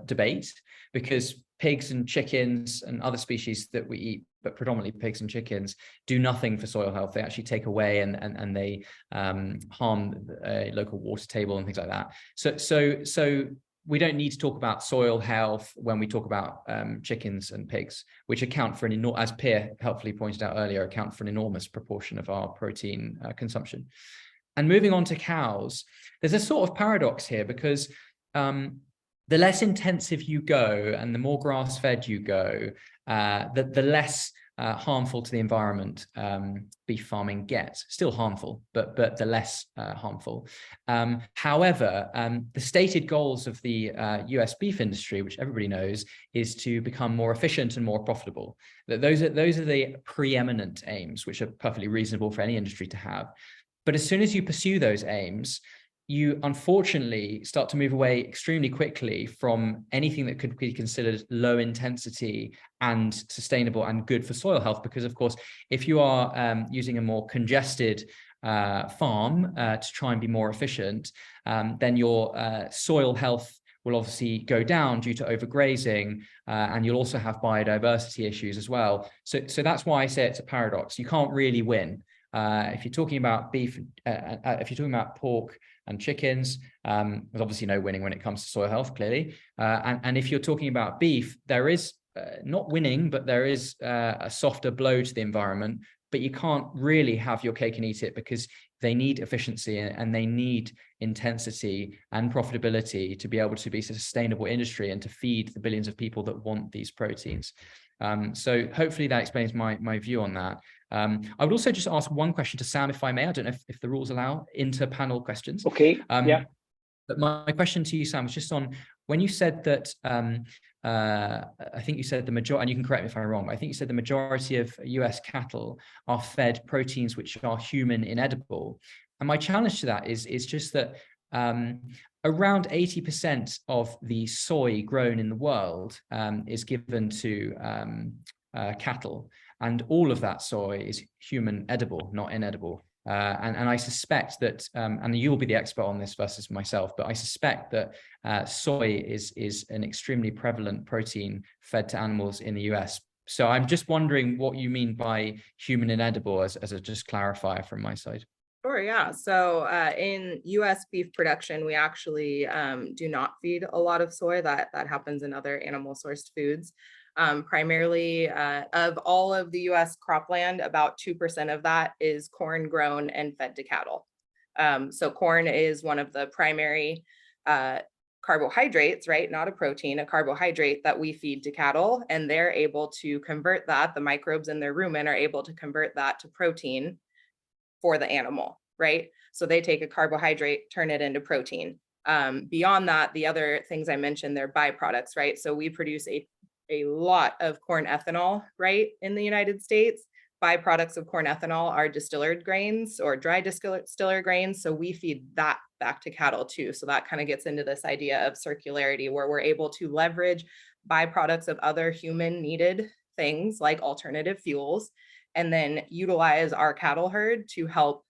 debate, because pigs and chickens and other species that we eat, but predominantly pigs and chickens, do nothing for soil health. They actually take away and they harm a local water table and things like that. So we don't need to talk about soil health when we talk about chickens and pigs, which account for as Pierre helpfully pointed out earlier, account for an enormous proportion of our protein consumption. And moving on to cows, there's a sort of paradox here because the less intensive you go and the more grass-fed you go, the less harmful to the environment beef farming gets. Still harmful, but the less harmful. However, the stated goals of the US beef industry, which everybody knows, is to become more efficient and more profitable. Those are the preeminent aims, which are perfectly reasonable for any industry to have. But as soon as you pursue those aims, you unfortunately start to move away extremely quickly from anything that could be considered low intensity and sustainable and good for soil health. Because of course, if you are using a more congested farm to try and be more efficient, then your soil health will obviously go down due to overgrazing, and you'll also have biodiversity issues as well. So that's why I say it's a paradox. You can't really win. If you're talking about beef, if you're talking about pork and chickens, there's obviously no winning when it comes to soil health, clearly. And if you're talking about beef, there is not winning, but there is a softer blow to the environment. But you can't really have your cake and eat it, because they need efficiency and they need intensity and profitability to be able to be a sustainable industry and to feed the billions of people that want these proteins. So hopefully that explains my view on that. I would also just ask one question to Sam, if I may. I don't know if the rules allow inter-panel questions. Okay, yeah. But my question to you, Sam, was just on when you said that, I think you said the majority, and you can correct me if I'm wrong, but I think you said the majority of US cattle are fed proteins which are human inedible. And my challenge to that is just that around 80% of the soy grown in the world is given to cattle, and all of that soy is human edible, not inedible. And I suspect that, and you will be the expert on this versus myself, but I suspect that soy is an extremely prevalent protein fed to animals in the US. So I'm just wondering what you mean by human inedible as a just clarifier from my side. Sure, yeah. So in US beef production, we actually do not feed a lot of soy. That happens in other animal sourced foods. Primarily of all of the US cropland, about 2% of that is corn grown and fed to cattle. So corn is one of the primary carbohydrates, right? Not a protein, a carbohydrate that we feed to cattle, and they're able to convert that. The microbes in their rumen are able to convert that to protein for the animal, right? So they take a carbohydrate, turn it into protein. Beyond that, the other things I mentioned, they're byproducts, right? So we produce a lot of corn ethanol, right, in the United States. Byproducts of corn ethanol are distilled grains or dry distiller grains. So we feed that back to cattle too. So that kind of gets into this idea of circularity, where we're able to leverage byproducts of other human needed things like alternative fuels, and then utilize our cattle herd to help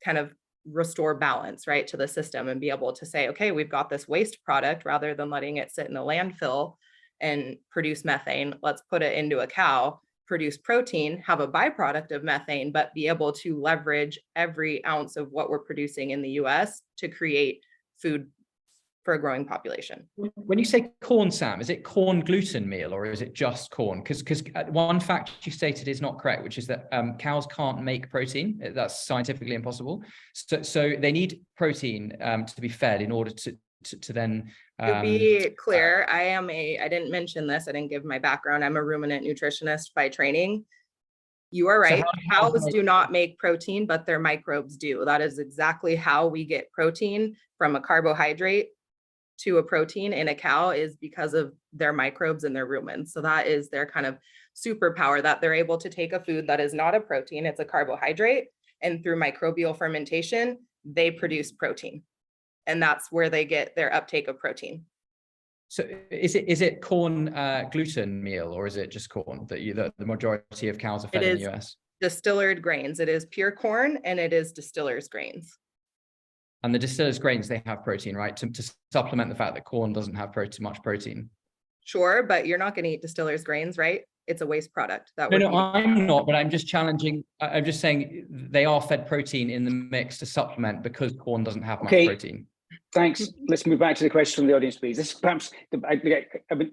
kind of restore balance, right, to the system, and be able to say, okay, we've got this waste product, rather than letting it sit in a landfill and produce methane, let's put it into a cow, produce protein, have a byproduct of methane, but be able to leverage every ounce of what we're producing in the US to create food for a growing population. When you say corn, Sam, is it corn gluten meal or is it just corn? Because one fact you stated is not correct, which is that cows can't make protein. That's scientifically impossible. So they need protein to be fed in order to then to be clear, I didn't mention this, I didn't give my background. I'm a ruminant nutritionist by training. You are right. So cows do not make protein, but their microbes do. That is exactly how we get protein from a carbohydrate to a protein in a cow, is because of their microbes and their rumens. So that is their kind of superpower, that they're able to take a food that is not a protein, it's a carbohydrate, and through microbial fermentation, they produce protein. And that's where they get their uptake of protein. So is it corn gluten meal, or is it just corn that the majority of cows are fed in the US? Distilled grains. It is pure corn, and it is distillers grains. And the distillers grains, they have protein, right? To supplement the fact that corn doesn't have much protein. Sure, but you're not going to eat distillers grains, right? It's a waste product. No, I'm not, but I'm just challenging. I'm just saying they are fed protein in the mix to supplement, because corn doesn't have much protein. Thanks. Let's move back to the question from the audience, please. This is perhaps, I'm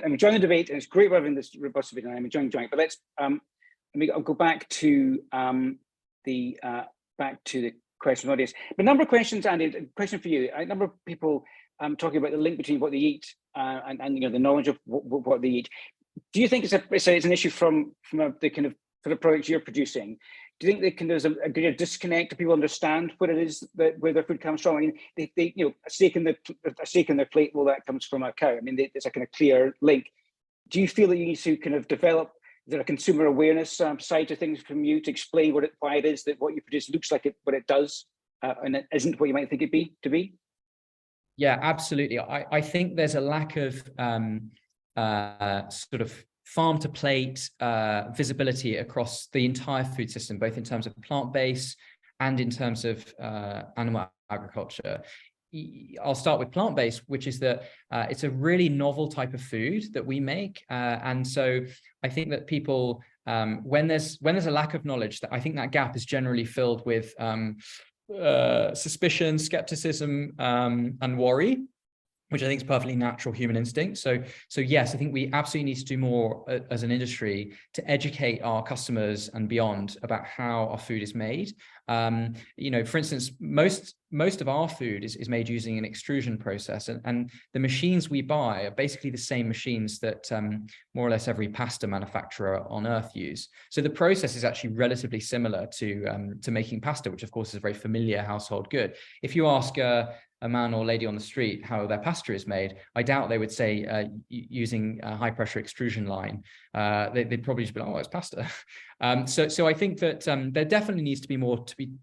enjoying the debate, and it's great we're having this robust debate, and I'm enjoying it. But let's, I'll go back to the questions from the audience. But a number of questions, Andy, question for you. A number of people talking about the link between what they eat and you know, the knowledge of what they eat. Do you think it's an issue from the kind of for the products you're producing? Do you think there's a greater disconnect? Do people understand what it is where their food comes from? I mean, they you know, a steak in their plate, well, that comes from a cow. I mean, there's a kind of clear link. Do you feel that you need to kind of develop a consumer awareness side to things from you to explain why it is that what you produce looks like what it does and it isn't what you might think it to be? Yeah, absolutely. I think there's a lack of sort of farm to plate visibility across the entire food system, both in terms of plant-based and in terms of animal agriculture. I'll start with plant-based, which is that it's a really novel type of food that we make. And so I think that people, when there's a lack of knowledge, that I think that gap is generally filled with suspicion, skepticism, and worry, which I think is perfectly natural human instinct. So yes, I think we absolutely need to do more as an industry to educate our customers and beyond about how our food is made. You know, for instance, most of our food is made using an extrusion process, and the machines we buy are basically the same machines that more or less every pasta manufacturer on earth use. So the process is actually relatively similar to making pasta, which of course is a very familiar household good. If you ask a man or lady on the street how their pasta is made, I doubt they would say using a high pressure extrusion line. They'd probably just be like, oh, it's pasta. So I think that there definitely needs to be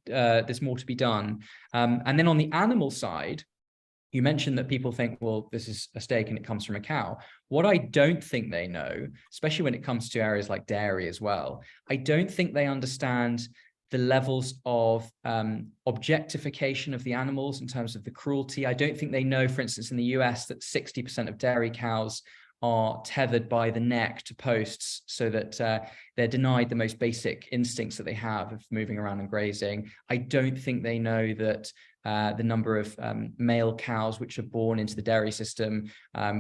there's more to be done. And then on the animal side, you mentioned that people think, well, this is a steak and it comes from a cow. What I don't think they know, especially when it comes to areas like dairy as well, I don't think they understand the levels of objectification of the animals in terms of the cruelty. I don't think they know, for instance, in the US, that 60% of dairy cows are tethered by the neck to posts so that they're denied the most basic instincts that they have of moving around and grazing. I don't think they know that the number of male cows which are born into the dairy system,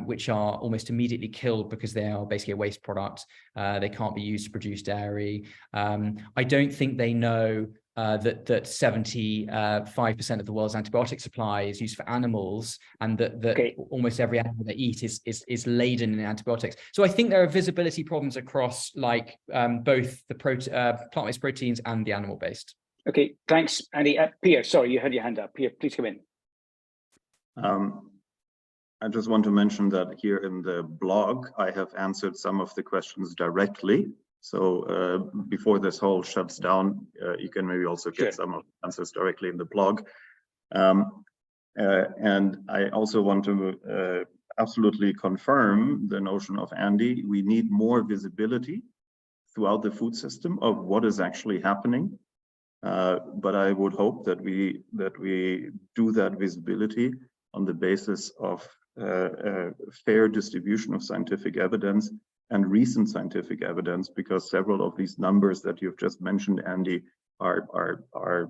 which are almost immediately killed because they are basically a waste product. They can't be used to produce dairy. I don't think they know that 75% of the world's antibiotic supply is used for animals, and that almost every animal they eat is laden in antibiotics. So I think there are visibility problems across like both the plant-based proteins and the animal-based. Okay, thanks, Andy. Pierre, sorry, you had your hand up. Pierre, please come in. I just want to mention that here in the blog, I have answered some of the questions directly. So before this whole shuts down, you can maybe also get some of the answers directly in the blog. And I also want to absolutely confirm the notion of Andy. We need more visibility throughout the food system of what is actually happening. But I would hope that we do that visibility on the basis of fair distribution of scientific evidence and recent scientific evidence, because several of these numbers that you've just mentioned, Andy, are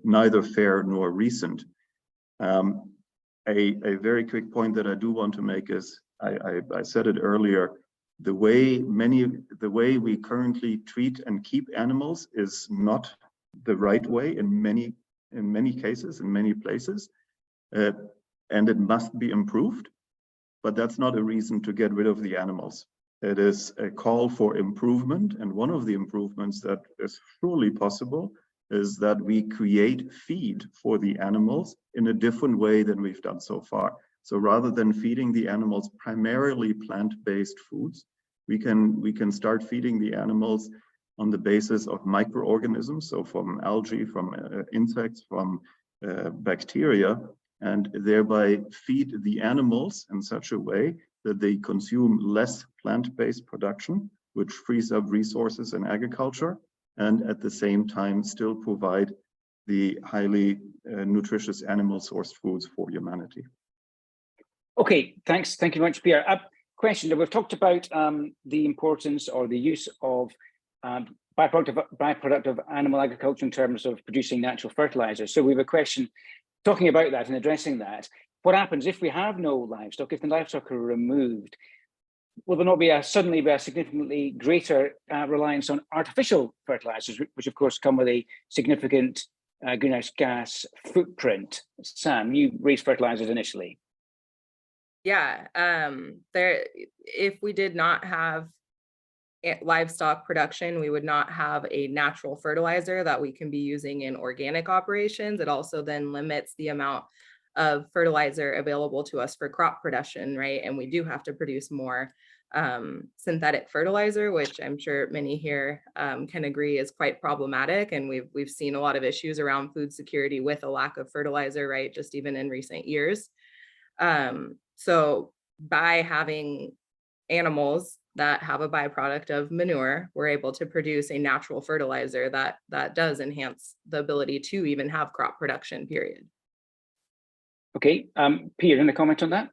neither fair nor recent. A very quick point that I do want to make is, I said it earlier, the way we currently treat and keep animals is not the right way in many cases, in many places, and it must be improved. But that's not a reason to get rid of the animals. It is a call for improvement, and one of the improvements that is surely possible is that we create feed for the animals in a different way than we've done so far. So rather than feeding the animals primarily plant-based foods, we can start feeding the animals on the basis of microorganisms, so from algae, from insects, from bacteria, and thereby feed the animals in such a way that they consume less plant-based production, which frees up resources in agriculture, and at the same time still provide the highly nutritious animal-sourced foods for humanity. Okay, thanks. Thank you very much, Pierre. Question, we've talked about the importance or the use of byproduct of animal agriculture in terms of producing natural fertilizers. So we have a question talking about that and addressing that. What happens if we have no livestock, if the livestock are removed? Will there not be suddenly a significantly greater reliance on artificial fertilizers, which of course come with a significant greenhouse gas footprint. Sam, you raised fertilizers initially. Yeah, if we did not have livestock production, we would not have a natural fertilizer that we can be using in organic operations. It also then limits the amount of fertilizer available to us for crop production, right? And we do have to produce more synthetic fertilizer, which I'm sure many here can agree is quite problematic. And we've seen a lot of issues around food security with a lack of fertilizer, right? Just even in recent years. So by having animals that have a byproduct of manure, we're able to produce a natural fertilizer that does enhance the ability to even have crop production, period. Okay, Pierre, any comment on that?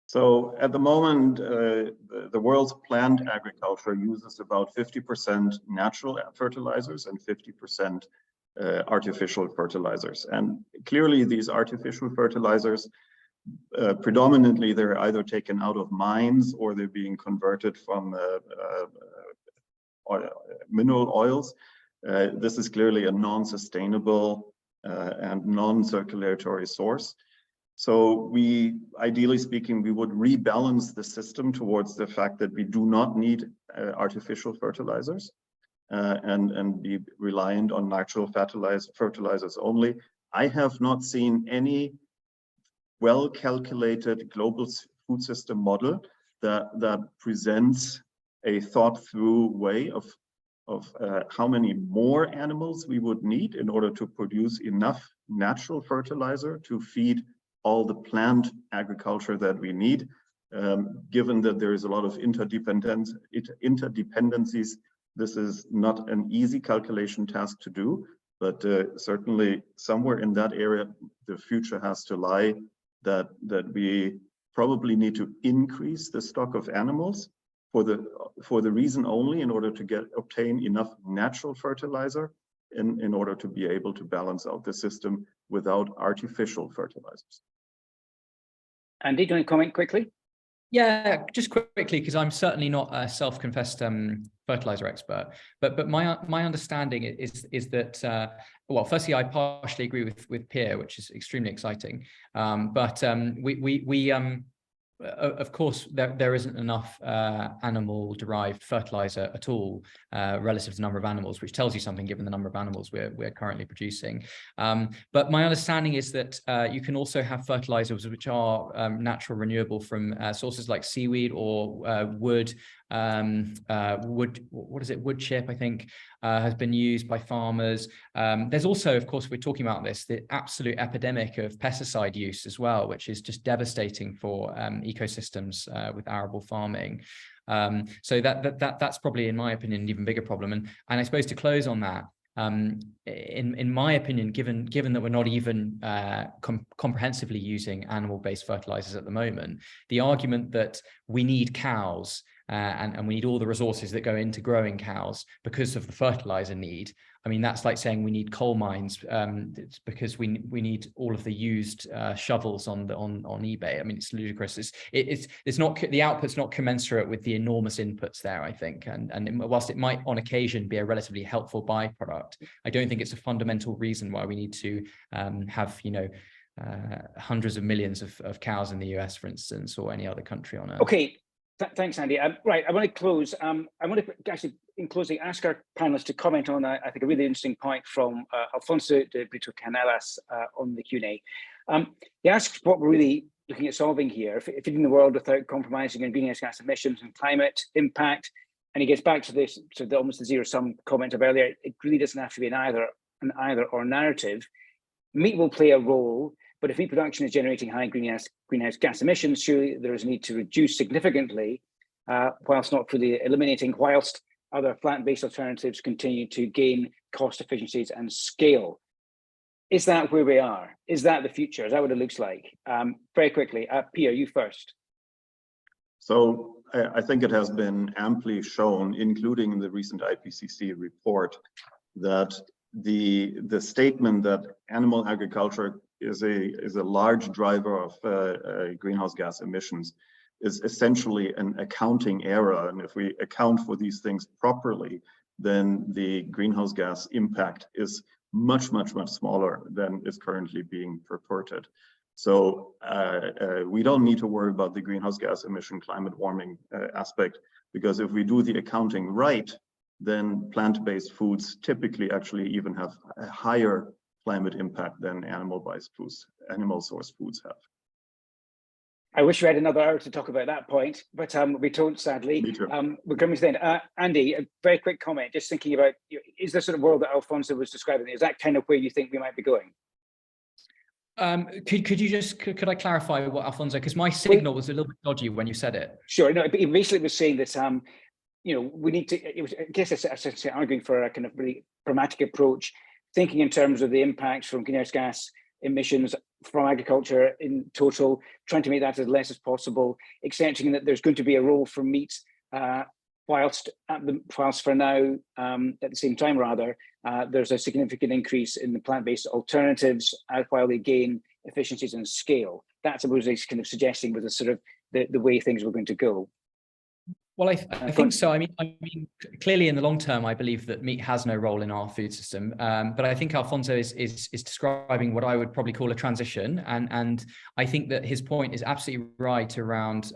So at the moment, the world's plant agriculture uses about 50% natural fertilizers and 50% artificial fertilizers. And clearly these artificial fertilizers, predominantly they're either taken out of mines or they're being converted from mineral oils. This is clearly a non-sustainable and non-circulatory source. So we, ideally speaking, we would rebalance the system towards the fact that we do not need artificial fertilizers and be reliant on natural fertilizers only. I have not seen any well-calculated global food system model that presents a thought-through way of how many more animals we would need in order to produce enough natural fertilizer to feed all the plant agriculture that we need, given that there is a lot of interdependencies. This is not an easy calculation task to do, but certainly somewhere in that area, the future has to lie, that we probably need to increase the stock of animals for the reason only in order to obtain enough natural fertilizer in order to be able to balance out the system without artificial fertilizers. Andy, do you want to comment quickly? Yeah, just quickly, because I'm certainly not a self-confessed fertilizer expert, but my understanding is that well, firstly, I partially agree with Pierre, which is extremely exciting. But of course, there isn't enough animal-derived fertilizer at all relative to the number of animals, which tells you something given the number of animals we're currently producing. But my understanding is that you can also have fertilizers which are natural, renewable from sources like seaweed or wood. What is it? Wood chip, I think, has been used by farmers. There's also, of course, we're talking about this, the absolute epidemic of pesticide use as well, which is just devastating for ecosystems with arable farming. So that's probably, in my opinion, an even bigger problem. And I suppose to close on that, in my opinion, given that we're not even comprehensively using animal-based fertilizers at the moment, the argument that we need cows and we need all the resources that go into growing cows because of the fertilizer need. I mean, that's like saying we need coal mines because we need all of the used shovels on eBay. I mean, it's ludicrous. It's not, the output's not commensurate with the enormous inputs there, I think. And whilst it might on occasion be a relatively helpful byproduct, I don't think it's a fundamental reason why we need to have, you know, hundreds of millions of cows in the US, for instance, or any other country on Earth. Okay. Thanks, Andy. Right, I want to close. I want to actually, in closing, ask our panelists to comment on, I think, a really interesting point from Alfonso de Brito Canelas on the Q&A. He asks what we're really looking at solving here, feeding the world without compromising on greenhouse gas emissions and climate impact. And he gets back to this, to the almost the zero-sum comment of earlier. It really doesn't have to be an either or narrative. Meat will play a role, but if meat production is generating high greenhouse gas emissions, surely there is a need to reduce significantly, whilst not fully eliminating, whilst other plant-based alternatives continue to gain cost efficiencies and scale. Is that where we are? Is that the future? Is that what it looks like? Very quickly, Pierre, you first. So I think it has been amply shown, including in the recent IPCC report, that the statement that animal agriculture is a large driver of greenhouse gas emissions is essentially an accounting error. And if we account for these things properly, then the greenhouse gas impact is much, much, much smaller than is currently being purported. So we don't need to worry about the greenhouse gas emission climate warming aspect, because if we do the accounting right, then plant-based foods typically actually even have a higher climate impact than animal-based foods, animal-sourced foods have. I wish we had another hour to talk about that point, but we don't, sadly. Me too. We're coming to the end. Andy, a very quick comment, just thinking about, is the sort of world that Alfonso was describing, is that kind of where you think we might be going? Could I clarify what Alfonso, because my signal was a little bit dodgy when you said it. Sure, no, he basically was saying that, we need to, I guess it's essentially arguing for a kind of really pragmatic approach, thinking in terms of the impacts from greenhouse gas emissions from agriculture in total, trying to make that as less as possible, accepting that there's going to be a role for meat, whilst for now, at the same time rather, there's a significant increase in the plant-based alternatives while they gain efficiencies and scale. That's what he's kind of suggesting with the sort of the way things were going to go. Well, I think so. I mean, clearly in the long term, I believe that meat has no role in our food system. But I think Alfonso is describing what I would probably call a transition. And I think that his point is absolutely right around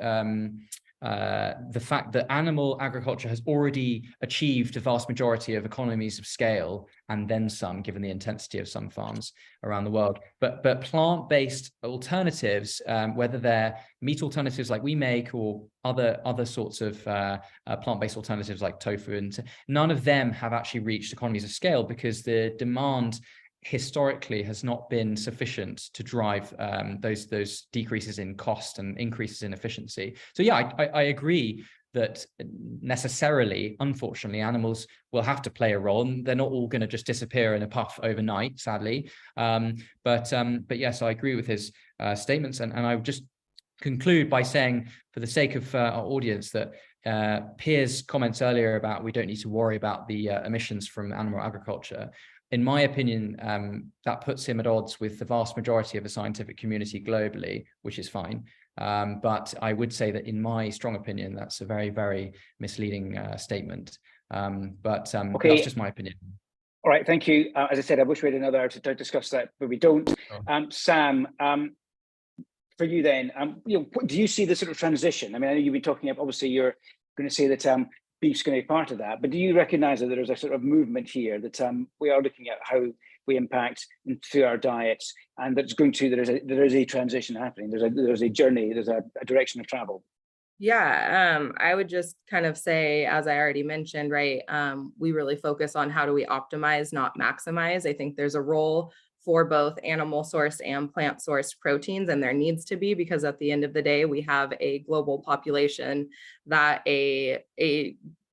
the fact that animal agriculture has already achieved a vast majority of economies of scale and then some, given the intensity of some farms around the world. But plant-based alternatives, whether they're meat alternatives like we make or other sorts of plant-based alternatives like tofu, and none of them have actually reached economies of scale because the demand historically has not been sufficient to drive those decreases in cost and increases in efficiency. So yeah, I agree that necessarily, unfortunately, animals will have to play a role, and they're not all going to just disappear in a puff overnight, sadly. But yes, I agree with his statements, and I would just conclude by saying, for the sake of our audience, that Piers' comments earlier about we don't need to worry about the emissions from animal agriculture, in my opinion, that puts him at odds with the vast majority of the scientific community globally, which is fine. But I would say that in my strong opinion, that's a very, very misleading statement. Okay, that's just my opinion. All right, thank you. As I said, I wish we had another hour to discuss that, but we don't. Sam, for you then, do you see the sort of transition? I mean, I know you've been talking about, obviously you're going to say that beef's going to be part of that, but do you recognize that there's a sort of movement here that we are looking at how we impact through our diets, and that's going to, there is a transition happening, there's a journey, there's a direction of travel? Yeah, I would just kind of say, as I already mentioned, right, we really focus on how do we optimize, not maximize. I think there's a role for both animal source and plant source proteins, and there needs to be, because at the end of the day, we have a global population that a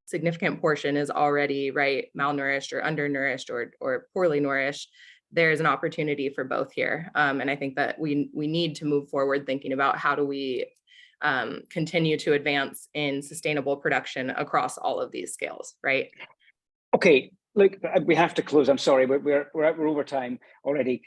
significant portion is already, right, malnourished or undernourished or poorly nourished. There's an opportunity for both here. And I think that we need to move forward thinking about how do we continue to advance in sustainable production across all of these scales, right? Okay, look, we have to close. I'm sorry, we're over time already.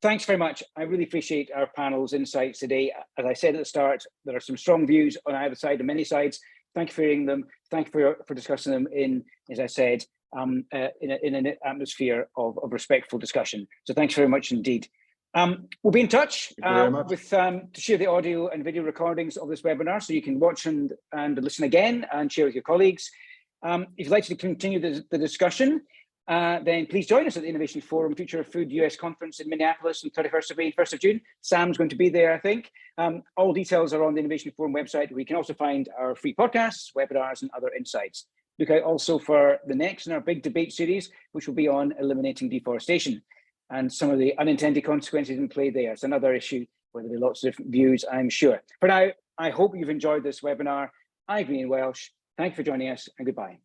Thanks very much. I really appreciate our panel's insights today. As I said at the start, there are some strong views on either side and many sides. Thank you for hearing them. Thank you for discussing them in, as I said, in an atmosphere of respectful discussion. So thanks very much indeed. We'll be in touch to share the audio and video recordings of this webinar, so you can watch and listen again and share with your colleagues. If you'd like to continue the discussion, then please join us at the Innovation Forum Future of Food US Conference in Minneapolis on 31st of May, 1st of June. Sam's going to be there, I think. All details are on the Innovation Forum website, where you can also find our free podcasts, webinars, and other insights. Look out also for the next in our big debate series, which will be on eliminating deforestation and some of the unintended consequences in play there. It's another issue where there'll be lots of different views, I'm sure. For now, I hope you've enjoyed this webinar. I've been Welsh. Thank you for joining us, and goodbye.